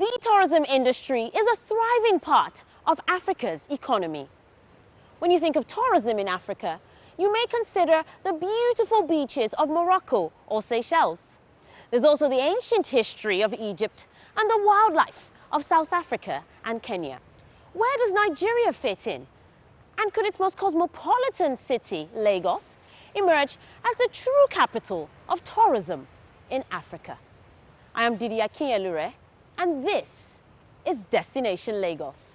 The tourism industry is a thriving part of Africa's economy. When you think of tourism in Africa, you may consider the beautiful beaches of Morocco or Seychelles. There's also the ancient history of Egypt and the wildlife of South Africa and Kenya. Where does Nigeria fit in? And could its most cosmopolitan city, Lagos, emerge as the true capital of tourism in Africa? I am Didi Akinyelure, and this is Destination Lagos.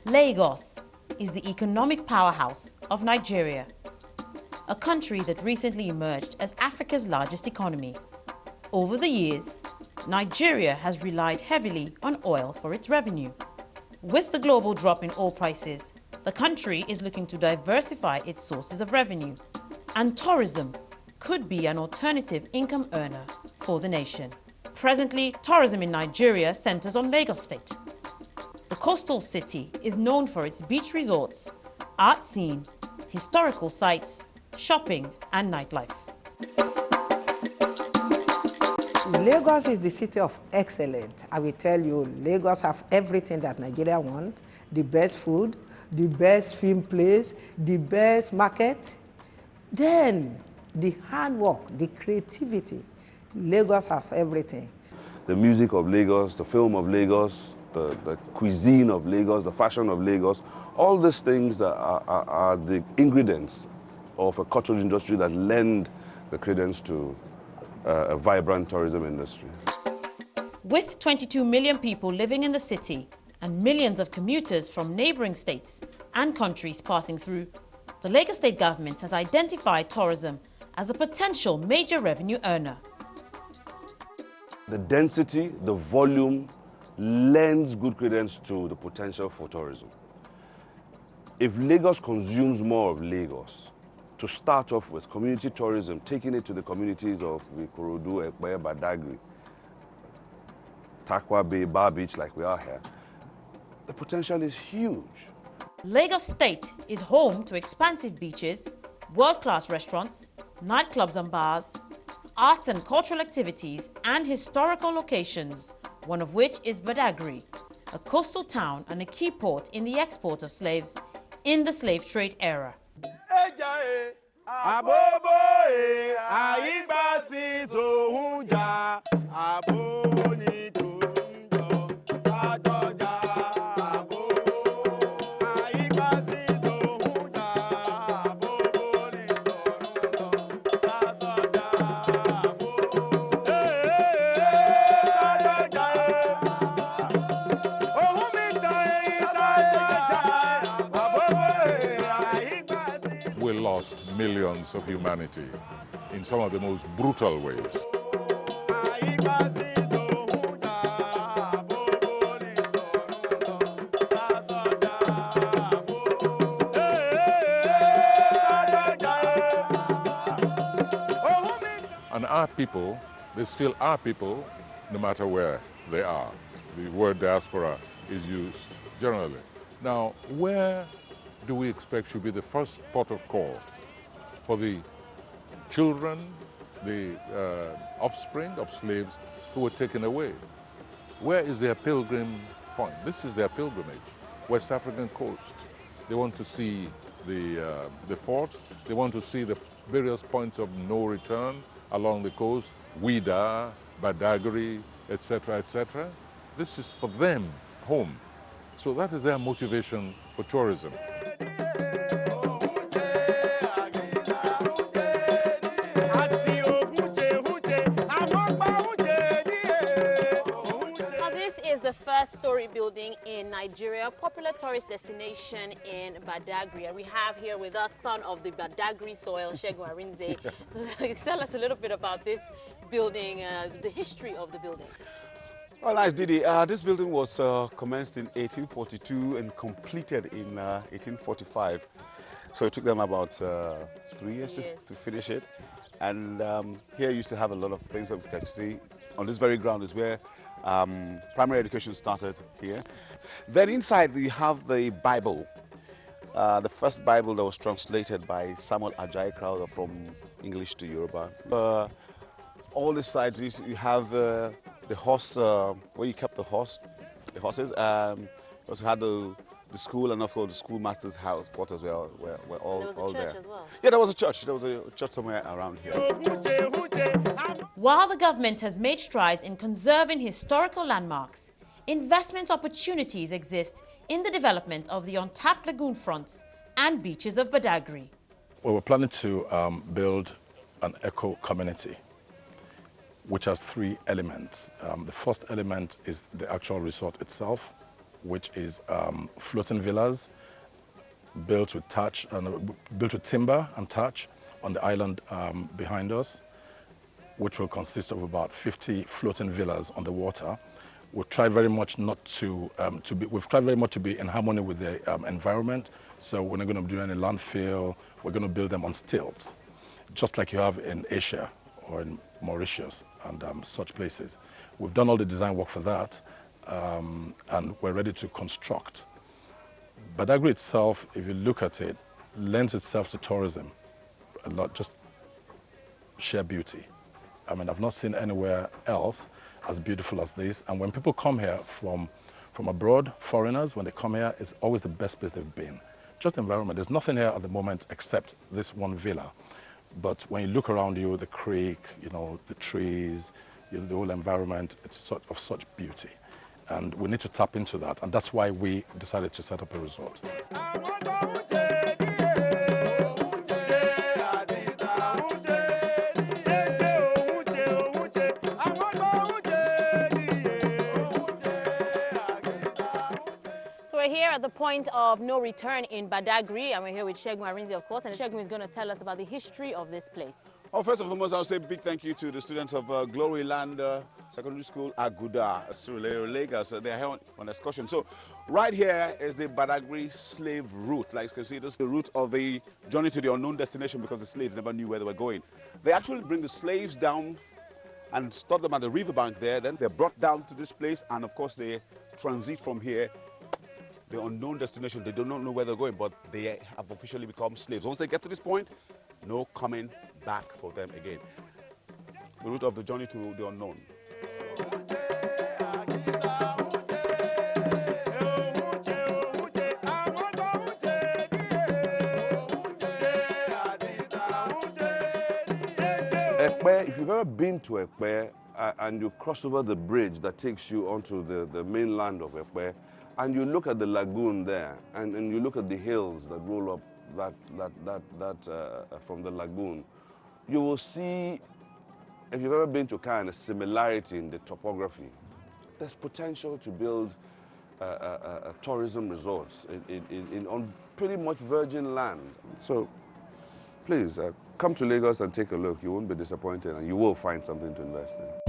Lagos is the economic powerhouse of Nigeria, a country that recently emerged as Africa's largest economy. Over the years, Nigeria has relied heavily on oil for its revenue. With the global drop in oil prices, the country is looking to diversify its sources of revenue, and tourism could be an alternative income earner for the nation. Presently, tourism in Nigeria centers on Lagos State. The coastal city is known for its beach resorts, art scene, historical sites, shopping and nightlife. Lagos is the city of excellence. I will tell you, Lagos have everything that Nigeria wants: the best food, the best film place, the best market. Then the hard work, the creativity. Lagos have everything. The music of Lagos, the film of Lagos, the cuisine of Lagos, the fashion of Lagos, all these things are the ingredients of a cultural industry that lend the credence to a vibrant tourism industry. With 22 million people living in the city and millions of commuters from neighboring states and countries passing through, the Lagos State government has identified tourism as a potential major revenue earner. The density, the volume, lends good credence to the potential for tourism. If Lagos consumes more of Lagos, to start off with community tourism, taking it to the communities of Ikorodu, Ekpe, Badagri, Takwa Bay, Bar Beach, like we are here, the potential is huge. Lagos State is home to expansive beaches, world-class restaurants, nightclubs and bars, arts and cultural activities, and historical locations, one of which is Badagri, a coastal town and a key port in the export of slaves in the slave trade era. We lost millions of humanity in some of the most brutal ways. And our people, they still are people no matter where they are. The word diaspora is used generally. Now, where do we expect should be the first port of call for the children, the offspring of slaves who were taken away? Where is their pilgrim point? This is their pilgrimage, West African coast. They want to see the fort. They want to see the various points of no return along the coast, Ouida, Badagri, etc., etc. This is for them home. So that is their motivation for tourism. The first story building in Nigeria, a popular tourist destination in Badagri. And we have here with us son of the Badagri soil, Eko Atlantic. So tell us a little bit about this building, the history of the building. Well, nice, Didi. This building was commenced in 1842 and completed in 1845. So it took them about 3 years to finish it. And here used to have a lot of things that we can see. On this very ground is where primary education started here. Then inside we have the Bible, the first Bible that was translated by Samuel Ajayi Crowther from English to Yoruba. All the sides you have the horse, where you kept the horses. You also had the school, and also the schoolmaster's house quarters were all there. There was a church as well? Yeah, there was a church. There was a church somewhere around here. While the government has made strides in conserving historical landmarks, investment opportunities exist in the development of the untapped lagoon fronts and beaches of Badagri. Well, we're planning to build an eco community, which has 3 elements. The first element is the actual resort itself, which is floating villas built with timber and thatch on the island behind us, which will consist of about 50 floating villas on the water. We've tried very much to be in harmony with the environment. So we're not going to do any landfill. We're going to build them on stilts, just like you have in Asia or in Mauritius and such places. We've done all the design work for that, and we're ready to construct. Badagri itself, if you look at it, lends itself to tourism a lot, just sheer beauty. I mean, I've not seen anywhere else as beautiful as this. And when people come here from abroad, foreigners, when they come here, it's always the best place they've been. Just the environment. There's nothing here at the moment except this one villa. But when you look around you, the creek, the trees, the whole environment, it's of such beauty. And we need to tap into that. And that's why we decided to set up a resort. We're here at the point of no return in Badagri, and we're here with Eko Atlantic, of course, and Eko is going to tell us about the history of this place. Oh, first and foremost, I'll say a big thank you to the students of Glory Land Secondary School, Aguda, Surulere, Lagos. They're here on excursion. So right here is the Badagri slave route. Like you can see, this is the route of the journey to the unknown destination, because the slaves never knew where they were going. They actually bring the slaves down and stop them at the riverbank there. Then they're brought down to this place, and of course they transit from here. The unknown destination, they do not know where they're going, but they have officially become slaves. Once they get to this point, no coming back for them again. The route of the journey to the unknown. Ekpe, if you've ever been to Ekpe and you cross over the bridge that takes you onto the mainland of Ekpe, and you look at the lagoon there, and you look at the hills that roll up from the lagoon, you will see, if you've ever been to kind of similarity in the topography, there's potential to build tourism resorts on pretty much virgin land. So please come to Lagos and take a look. You won't be disappointed, and you will find something to invest in.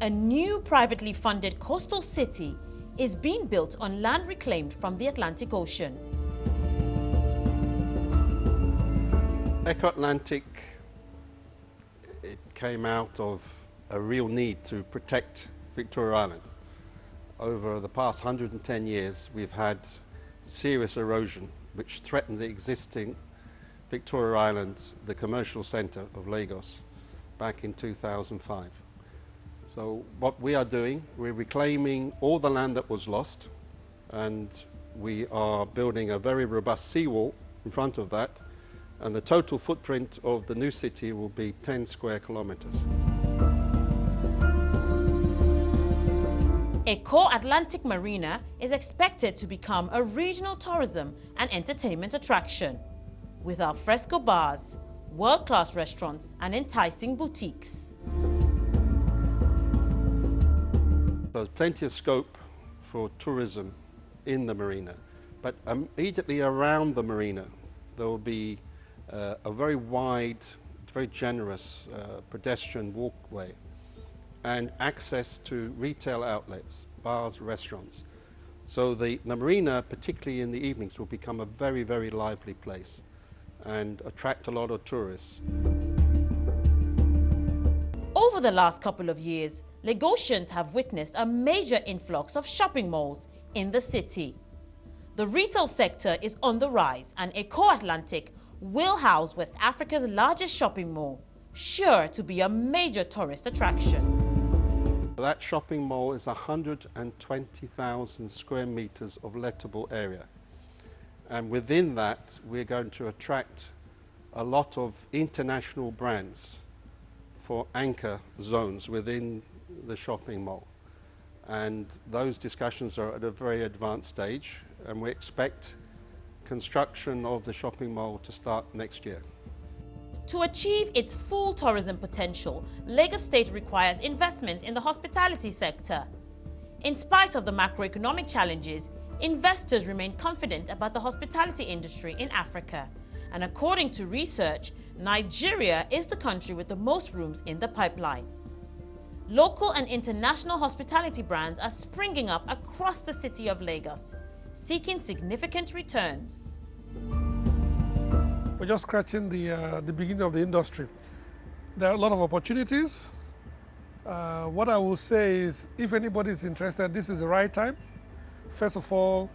A new privately funded coastal city is being built on land reclaimed from the Atlantic Ocean. Eko Atlantic, it came out of a real need to protect Victoria Island. Over the past 110 years, we've had serious erosion which threatened the existing Victoria Island, the commercial centre of Lagos, back in 2005. So what we are doing, we're reclaiming all the land that was lost, and we are building a very robust seawall in front of that, and the total footprint of the new city will be 10 square kilometers. Eko Atlantic Marina is expected to become a regional tourism and entertainment attraction, with alfresco bars, world-class restaurants and enticing boutiques. There's plenty of scope for tourism in the marina, but immediately around the marina there will be a very wide, very generous pedestrian walkway and access to retail outlets, bars, restaurants. So the marina, particularly in the evenings, will become a very, very lively place and attract a lot of tourists. Over the last couple of years, Lagosians have witnessed a major influx of shopping malls in the city. The retail sector is on the rise, and Eko Atlantic will house West Africa's largest shopping mall, sure to be a major tourist attraction. That shopping mall is 120,000 square meters of lettable area. And within that, we're going to attract a lot of international brands for anchor zones within the shopping mall. And those discussions are at a very advanced stage, and we expect construction of the shopping mall to start next year. To achieve its full tourism potential, Lagos State requires investment in the hospitality sector. In spite of the macroeconomic challenges, investors remain confident about the hospitality industry in Africa. And according to research, Nigeria is the country with the most rooms in the pipeline. Local and international hospitality brands are springing up across the city of Lagos, seeking significant returns. We're just scratching the beginning of the industry. There are a lot of opportunities. What I will say is, if anybody is interested, this is the right time. First of all,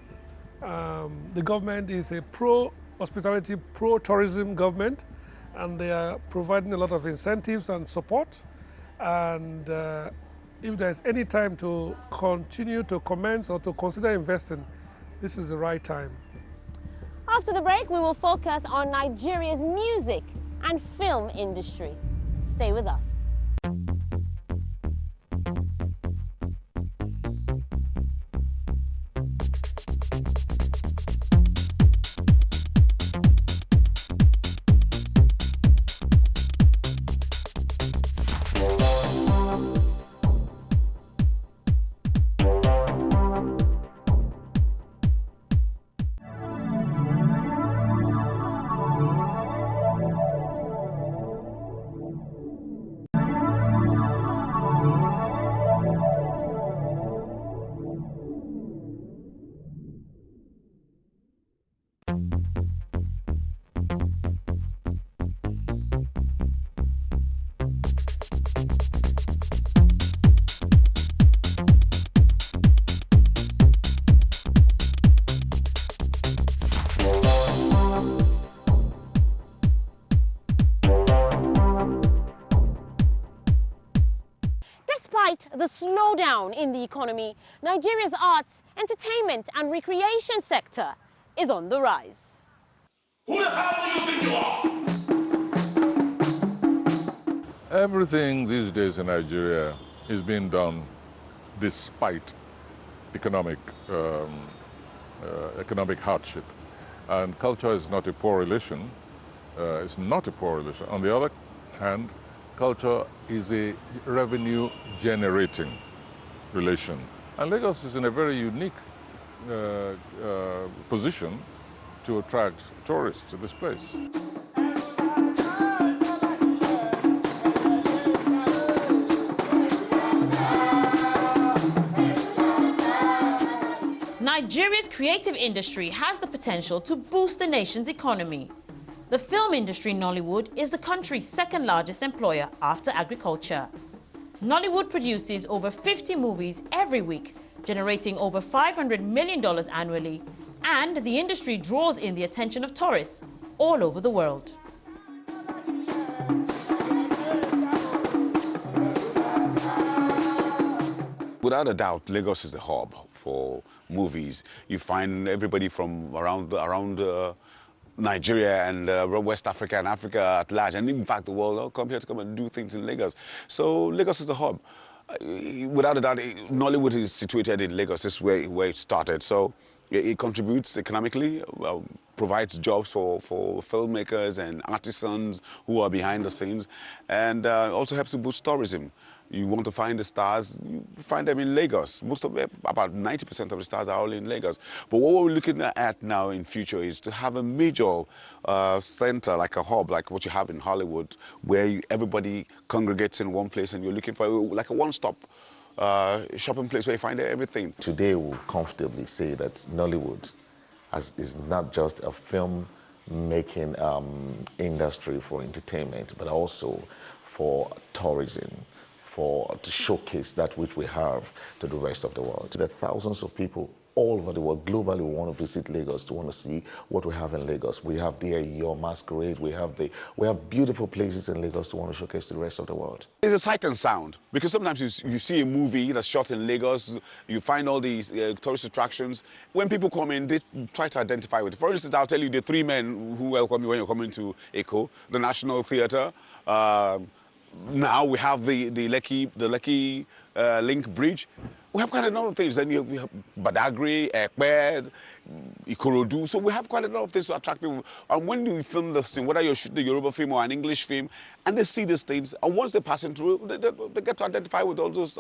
the government is a pro-hospitality, pro-tourism government, and they are providing a lot of incentives and support. And if there's any time to continue to commence or to consider investing, this is the right time. After the break, we will focus on Nigeria's music and film industry. Stay with us. Despite the slowdown in the economy, Nigeria's arts, entertainment and recreation sector is on the rise. Who the hell do you think you are? Everything these days in Nigeria is being done despite economic hardship. And culture is not a poor relation. It's not a poor relation. On the other hand, culture is a revenue-generating relation. And Lagos is in a very unique position to attract tourists to this place. Nigeria's creative industry has the potential to boost the nation's economy. The film industry in Nollywood is the country's second largest employer after agriculture. Nollywood produces over 50 movies every week, generating over $500 million annually, and the industry draws in the attention of tourists all over the world. Without a doubt, Lagos is the hub for movies. You find everybody from around Nigeria and West Africa and Africa at large, and in fact the world, all come here to come and do things in Lagos. So Lagos is the hub. Without a doubt, Nollywood is situated in Lagos. This is where it started. So it contributes economically, provides jobs for filmmakers and artisans who are behind the scenes, and also helps to boost tourism. You want to find the stars, you find them in Lagos. Most of them, about 90% of the stars are all in Lagos. But what we're looking at now in future is to have a major center, like a hub, like what you have in Hollywood, where everybody congregates in one place and you're looking for like a one-stop shopping place where you find everything. Today we'll comfortably say that Nollywood is not just a film-making industry for entertainment, but also for tourism, to showcase that which we have to the rest of the world. There are thousands of people all over the world, globally, who want to visit Lagos, to want to see what we have in Lagos. We have there Your Masquerade, we have beautiful places in Lagos to want to showcase to the rest of the world. It's a sight and sound, because sometimes you see a movie that's shot in Lagos, you find all these tourist attractions. When people come in, they try to identify with it. For instance, I'll tell you the three men who welcome you when you're coming to Eko, the National Theatre. Now we have the Lekki Link Bridge. We have quite a lot of things. Then we have Badagri, Ekpe, Ikorodu. So we have quite a lot of things to attract people. And when you film this thing, whether you're shooting a Yoruba film or an English film, and they see these things, and once they're passing through, they get to identify with all those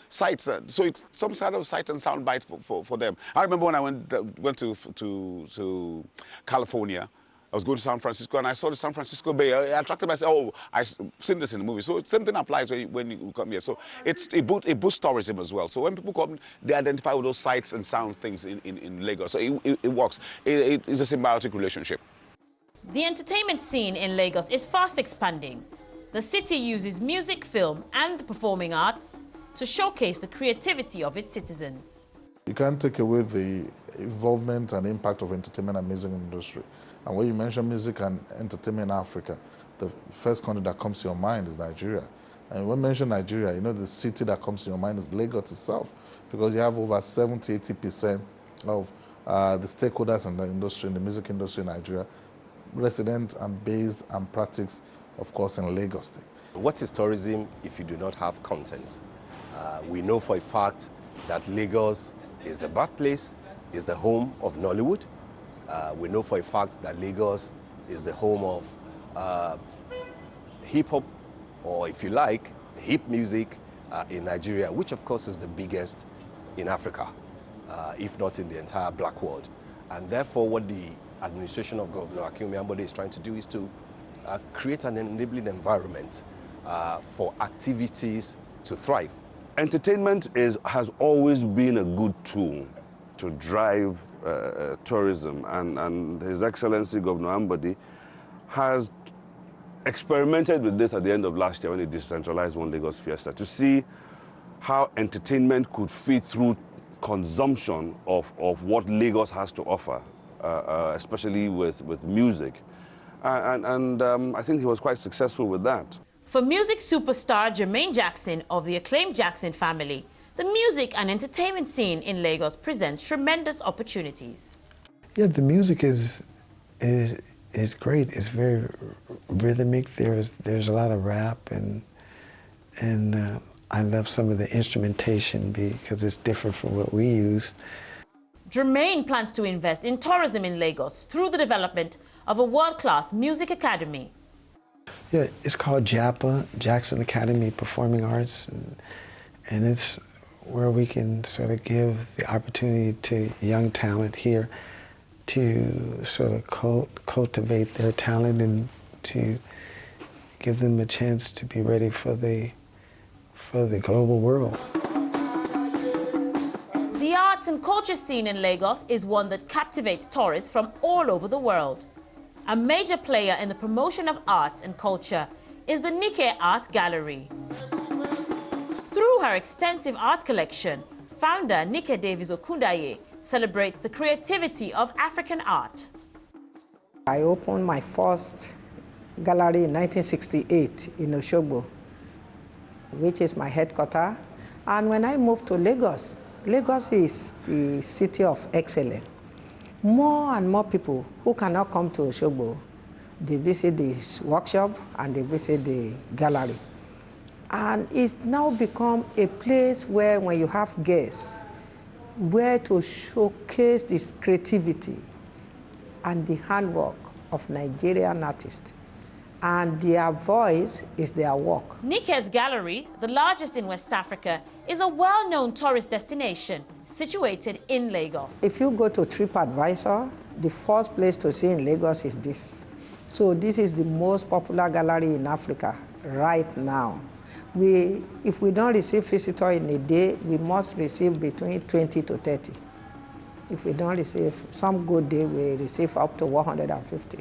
sites. So it's some sort of sight and sound bite for them. I remember when I went to California. I was going to San Francisco and I saw the San Francisco Bay. I attracted myself. Oh, I've seen this in the movie. So same thing applies when you come here. So it boosts tourism as well. So when people come, they identify with those sights and sound things in Lagos. So it works. It is a symbiotic relationship. The entertainment scene in Lagos is fast expanding. The city uses music, film, and the performing arts to showcase the creativity of its citizens. You can't take away the involvement and impact of entertainment and music industry. And when you mention music and entertainment in Africa, the first country that comes to your mind is Nigeria. And when you mention Nigeria, you know the city that comes to your mind is Lagos itself, because you have over 70–80% of the stakeholders in the industry, in the music industry in Nigeria, resident and based and practice, of course, in Lagos. What is tourism if you do not have content? We know for a fact that Lagos is the birthplace, is the home of Nollywood. We know for a fact that Lagos is the home of hip-hop, or if you like, hip music in Nigeria, which of course is the biggest in Africa, if not in the entire black world. And therefore what the administration of Governor Akinyelure is trying to do is to create an enabling environment for activities to thrive. Entertainment has always been a good tool to drive tourism, and His Excellency Governor Ambody has experimented with this at the end of last year when he decentralized One Lagos Fiesta, to see how entertainment could feed through consumption of what Lagos has to offer, especially with music. And I think he was quite successful with that. For music superstar Jermaine Jackson of the acclaimed Jackson family, the music and entertainment scene in Lagos presents tremendous opportunities. Yeah, the music is great. It's very rhythmic. There's a lot of rap, and I love some of the instrumentation because it's different from what we use. Jermaine plans to invest in tourism in Lagos through the development of a world-class music academy. Yeah, it's called JAPA, Jackson Academy Performing Arts, and it's where we can sort of give the opportunity to young talent here to sort of cultivate their talent and to give them a chance to be ready for the global world. The arts and culture scene in Lagos is one that captivates tourists from all over the world. A major player in the promotion of arts and culture is the Nike Art Gallery. Through her extensive art collection, founder Nike Davis Okundaye celebrates the creativity of African art. I opened my first gallery in 1968 in Osogbo, which is my headquarters. And when I moved to Lagos, Lagos is the city of excellence. More and more people who cannot come to Osogbo, they visit this workshop and they visit the gallery. And it's now become a place where, when you have guests, where to showcase this creativity and the handwork of Nigerian artists. And their voice is their work. Nike's Gallery, the largest in West Africa, is a well-known tourist destination situated in Lagos. If you go to TripAdvisor, the first place to see in Lagos is this. So this is the most popular gallery in Africa right now. If we don't receive visitors in a day, we must receive between 20 to 30. If we don't receive, some good day, we receive up to 150.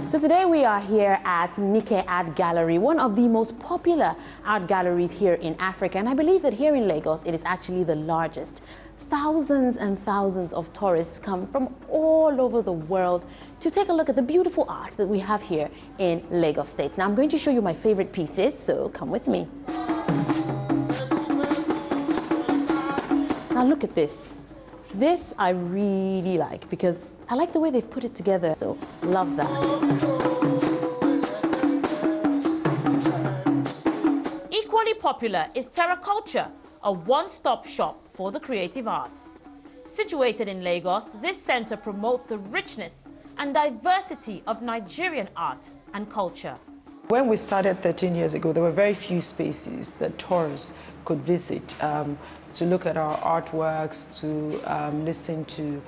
So today we are here at Nike Art Gallery, one of the most popular art galleries here in Africa. And I believe that here in Lagos, it is actually the largest. Thousands and thousands of tourists come from all over the world to take a look at the beautiful art that we have here in Lagos State. Now I'm going to show you my favorite pieces, so come with me. Now look at this. This I really like because I like the way they've put it together, so love that. Equally popular is Terra Culture, a one-stop shop for the creative arts. Situated in Lagos, this center promotes the richness and diversity of Nigerian art and culture. When we started 13 years ago, there were very few spaces that tourists could visit to look at our artworks, to listen to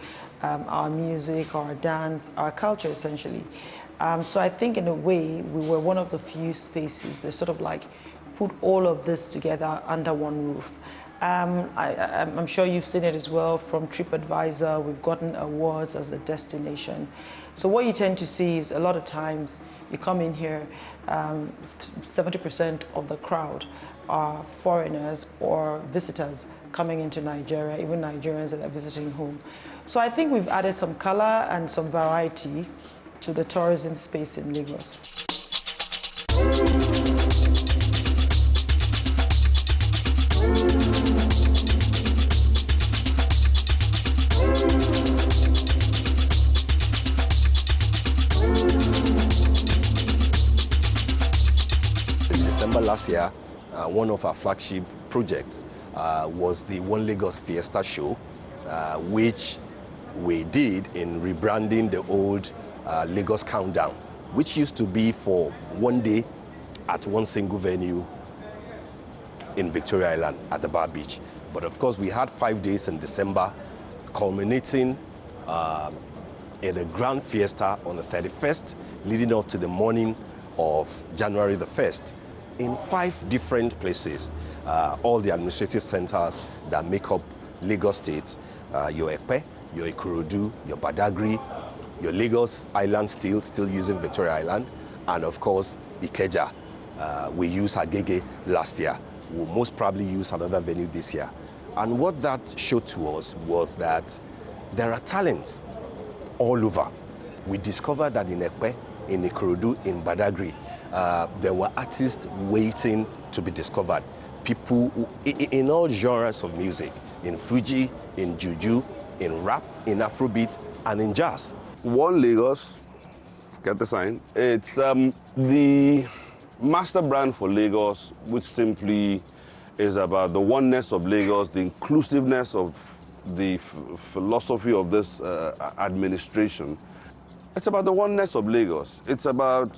our music, our dance, our culture, essentially. So I think in a way, we were one of the few spaces that sort of like put all of this together under one roof. I'm sure you've seen it as well from TripAdvisor. We've gotten awards as a destination. So what you tend to see is a lot of times you come in here, 70% of the crowd are foreigners or visitors coming into Nigeria, even Nigerians that are visiting home. So I think we've added some color and some variety to the tourism space in Lagos. In December last year, one of our flagship projects was the One Lagos Fiesta show, which we did in rebranding the old Lagos Countdown, which used to be for one day at one single venue in Victoria Island at the Bar Beach. But of course, we had 5 days in December, culminating in a grand fiesta on the 31st, leading up to the morning of January the 1st. In 5 different places, all the administrative centers that make up Lagos State, your Ekpe, your Ikorodu, your Badagri, your Lagos Island still using Victoria Island, and of course, Ikeja. We used Agege last year. We'll most probably use another venue this year. And what that showed to us was that there are talents all over. We discovered that in Ekpe, in Ikorodu, in Badagri, there were artists waiting to be discovered. People who, in all genres of music, in Fuji, in Juju, in rap, in Afrobeat, and in jazz. One Lagos, get the sign. It's the master brand for Lagos, which simply is about the oneness of Lagos, the inclusiveness of the philosophy of this administration. It's about the oneness of Lagos. It's about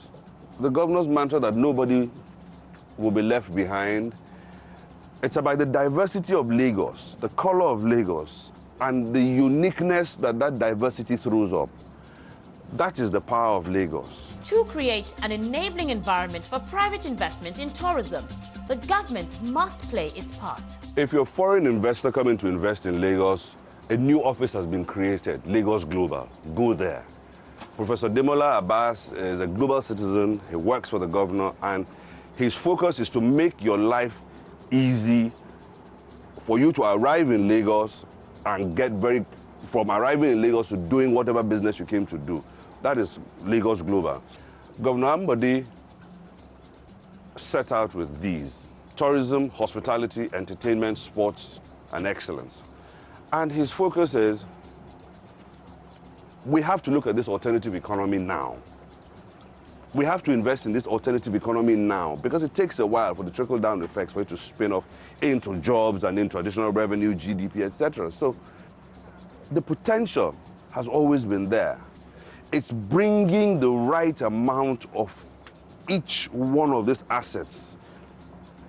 the governor's mantra that nobody will be left behind. It's about the diversity of Lagos, the color of Lagos, and the uniqueness that that diversity throws up. That is the power of Lagos. To create an enabling environment for private investment in tourism, the government must play its part. If you're a foreign investor coming to invest in Lagos, a new office has been created, Lagos Global. Go there. Professor Demola Abbas is a global citizen. He works for the governor, and his focus is to make your life easy for you to arrive in Lagos and get from arriving in Lagos to doing whatever business you came to do. That is Lagos Global. Governor Ambode set out with these: tourism, hospitality, entertainment, sports, and excellence. And his focus is, we have to look at this alternative economy now. we have to invest in this alternative economy now, because it takes a while for the trickle-down effects for it to spin off into jobs and into additional revenue, GDP, etc. So the potential has always been there. It's bringing the right amount of each one of these assets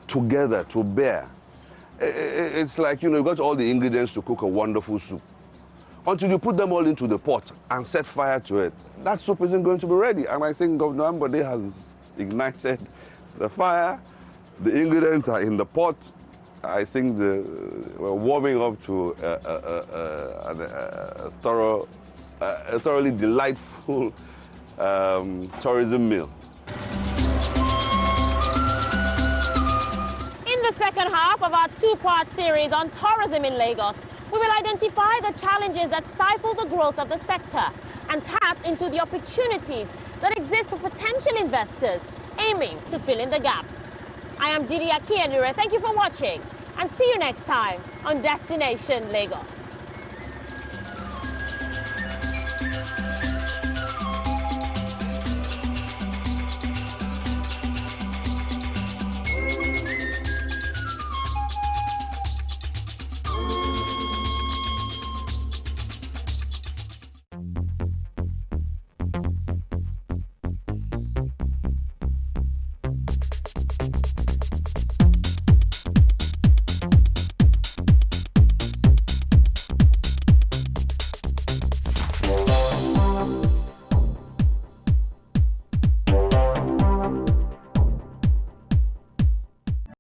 together to bear. It's like, you know, you've got all the ingredients to cook a wonderful soup. Until you put them all into the pot and set fire to it, that soup isn't going to be ready. And I think Governor Ambode has ignited the fire. The ingredients are in the pot. I think we're warming up to a thoroughly delightful tourism meal. In the second half of our two-part series on tourism in Lagos, we will identify the challenges that stifle the growth of the sector and tap into the opportunities that exist for potential investors aiming to fill in the gaps. I am Didi Akinyelure. Thank you for watching, and see you next time on Destination Lagos.